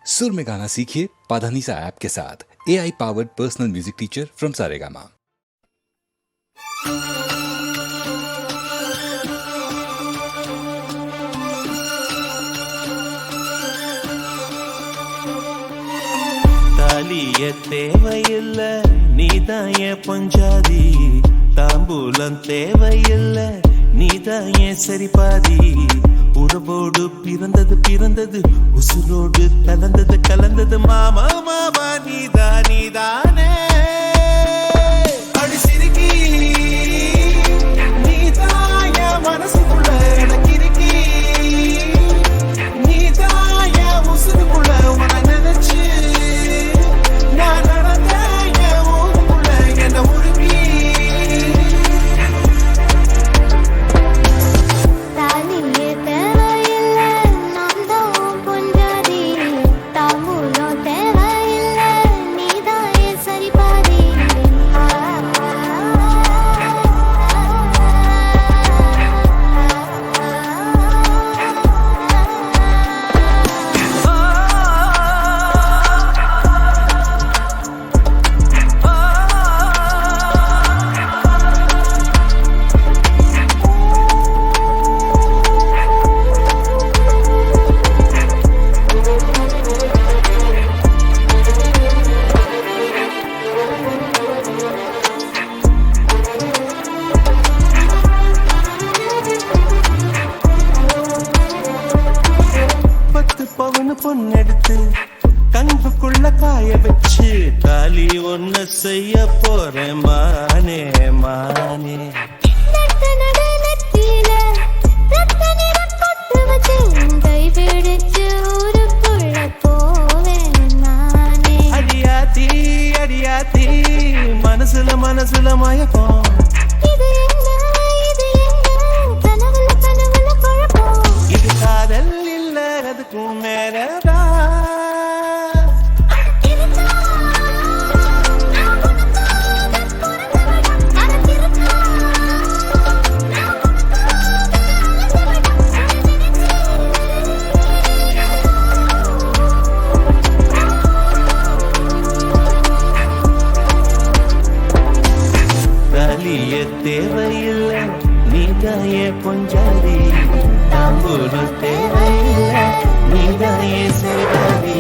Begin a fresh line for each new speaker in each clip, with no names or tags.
सुर में गाना सीखिए पाधानीसा ऐप के साथ। AI powered personal music teacher from Saregama.
தாலிய தேவையில்ல நீதாய பஞ்சாதி, தாம்பூலம் தேவையில்ல நீதாய சரிபாதி. உறவோடு பிறந்தது பிறந்தது, உசுரோடு கலந்தது கலந்தது, மாமா மாமா நீதா நீதானே. அடி சிரிக்கி நீதாய மனசுக்குள்ள எனக்கிருக்கி, நீதாய உசுருக்குள்ள உன நினைச்சு நான் நடந்த ஊருக்குள்ள என்ன உருவி. பொண்ணெடுத்து கண்புக்குள்ள காய வச்சு தாலி ஒண்ணு செய்ய போறேன் மானே மானே. அடியாத்தி அடியாத்தி மனசுல மனசுல மயக்கம். இது காதல் இல்ல அதுக்கும் மேலதா. தாலிய தேவையில்லை நீதாய பொஞ்சாதி, தாம்பூலம் தேவையில்லை நீதாய சரிபாதி.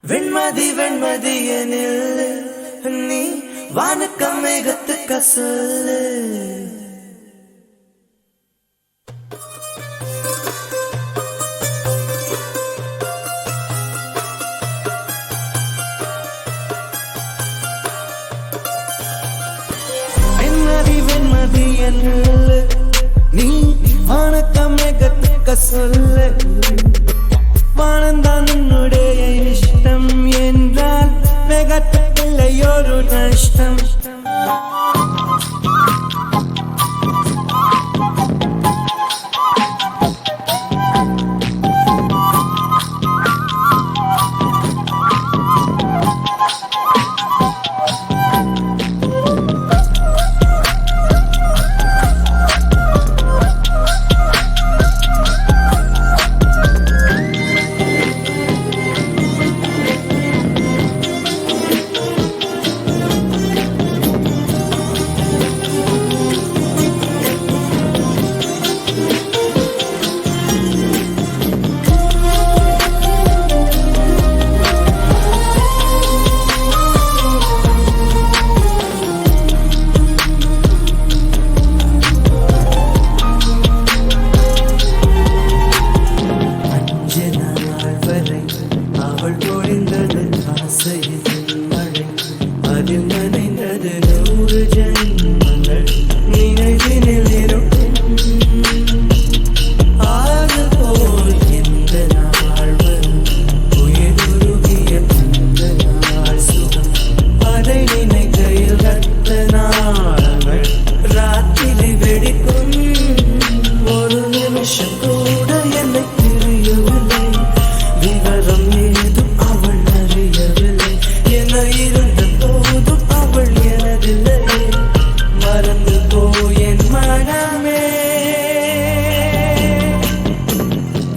வெண்மதி வெண்மதி எனில் நீ வானுக்க மேகத்துக்க சொல்லு. வெண்மதி வெண்மதி எனில் நீ வானுக்க மேகத்துக்க சொல்லு. வானந்தான் உன்னுடைய இஷ்டம் என்றால் மேகத்தில்லையொரு நஷ்டம்.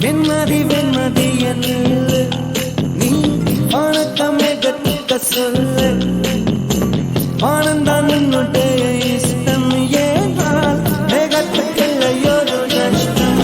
வெண்மதி வெண்மதி என்று நீ வணக்கமே கத்துக்க சொல்லு ஆனந்தான் உன்னுடைய இஷ்டம் ஏனால் மேகத்துக்கில்லையொரு நஷ்டம்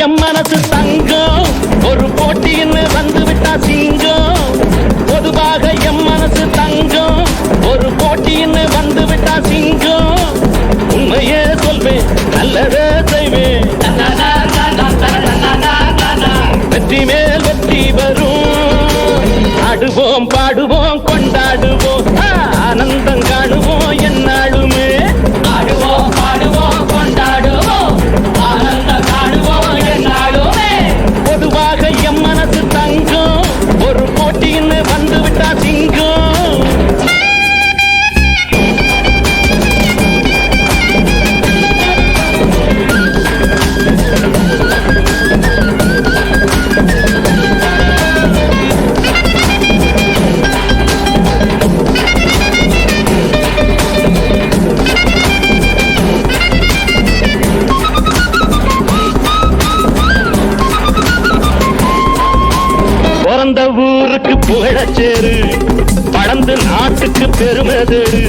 எம் மனசு தங்கம் ஒரு போட்டின்னு வந்து விட்டா சிங்கம். பொதுவாக எம் மனசு தங்கம் ஒரு போட்டின்னு வந்து விட்டா சிங்கம். உண்மையே சொல்வேன் நல்லதே செய்வேன், வெற்றி மேல் வெற்றி வரும். ஆடுவோம் பாடுவோம் கொண்டாடுவோம், ஆனந்தம் காணுவோம் என்னாலுமே. ஆடுவோம் பாடுவோம் கொண்டாடுவோம், ஆனந்தம் காணுவோம் என்னாலுமே. பொதுவாக எம் மனசு தங்கம் ஒரு போட்டின்னு வந்து விட்டா சிங்கம். பிறந்த ஊருக்கு புகழச்சேரு, படந்து நாட்டுக்கு பெருமை தேடு.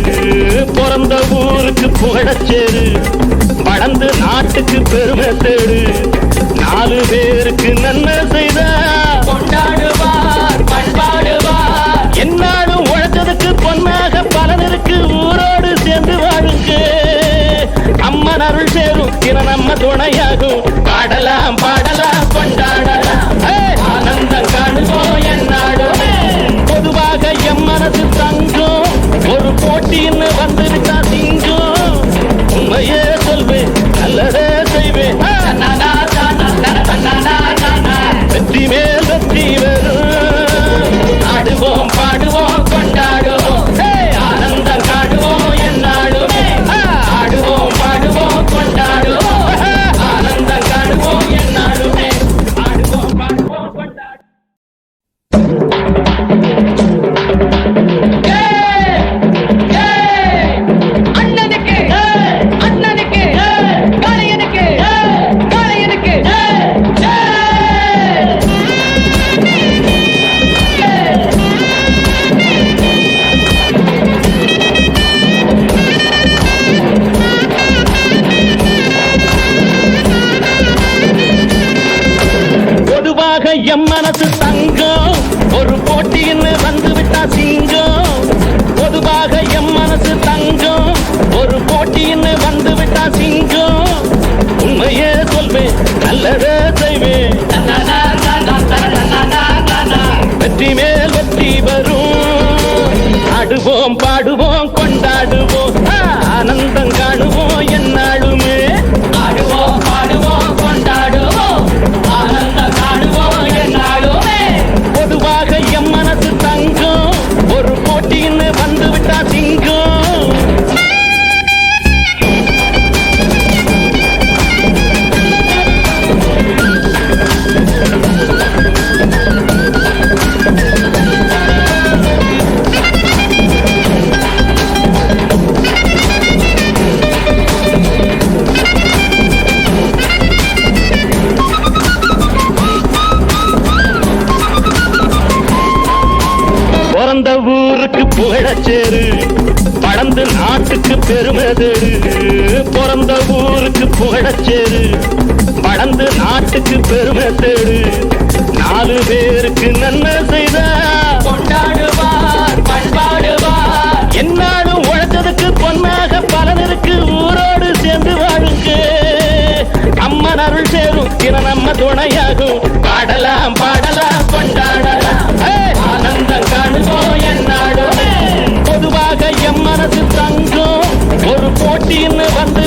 பிறந்த ஊருக்கு புகழச்சேரு, படந்து நாட்டுக்கு பெருமை தேடு. 4 பேருக்கு நன்மை செய்த கொண்டாடுவார் பண்பாடுவார். என்னாலும் உழைச்சதுக்கு பொன்னாக பலனருக்கு ஊரோடு சேர்ந்து வாழுங்க. அம்மன் அருள் சேரும் தின நம்ம துணையாகும். பாடலாம் பாடலாம் கொண்டாடலாம், ஆனந்தம் காணுவோம் என்னாலுமே. பொதுவாக எம் மனசு தங்கம் ஒரு போட்டின்னு வந்து விட்டா சிங்கம். உண்மையே சொல்வேன் நல்லதே செய்வேன், வெற்றி மேல் வெற்றி வரும். ஆடுவோம் பாடுவோம் கொண்டாடுவோம், ஆனந்தம் காணுவோம் என்னாலுமே. ஆடுவோம் பாடுவோம் கொண்டாடுவோம், ஆனந்தம் காணுவோம் என்னாலுமே. ஆடுவோம் பாடுவோம் கொண்டாடுவோம். பொதுவாக எம் மனசு தங்கம் ஒரு போட்டின்னு வந்து விட்டா சிங்கம். பொதுவாக எம் மனசு தங்கம் ஒரு போட்டின்னு வந்து விட்டா சிங்கம். உண்மையே சொல்வேன் நல்லதே செய்வேன், வெற்றி மேல் வெற்றி வரும். ஆடுவோம் பாடுவோம் கொண்டாடுவோம், ஆனந்தம் காணுவோம் என்னாலுமே. ஆடுவோம் பாடுவோம் கொண்டாடுவோம், ஆனந்தம் காணுவோம் என்னாலுமே. பொதுவாக எம் மனசு தங்கம் ஒரு போட்டின்னு வந்து விட்டா சிங்கம். பிறந்த ஊருக்கு புகழச்சேரு, படந்து நாட்டுக்கு பெருமை தேடு. பிறந்த ஊருக்கு புகழச்சேரு, படந்து நாட்டுக்கு பெருமை தேடு. 4 பேருக்கு நன்மை செய்த கொண்டாடுவார் பண்பாடுவார். என்னாலும் உழைச்சதுக்கு பொன்னாக பலனருக்கு ஊரோடு சேர்ந்து வாழுங்க. அம்மன் அருள் சேரும் தின நம்ம துணையாகும். பாடலாம் பாடலாம் கொண்டாடலாம், ஆனந்தம் காணுவோம் என்னாலுமே. பொதுவாக எம் மனசு தங்கம் ஒரு போட்டின்னு வந்து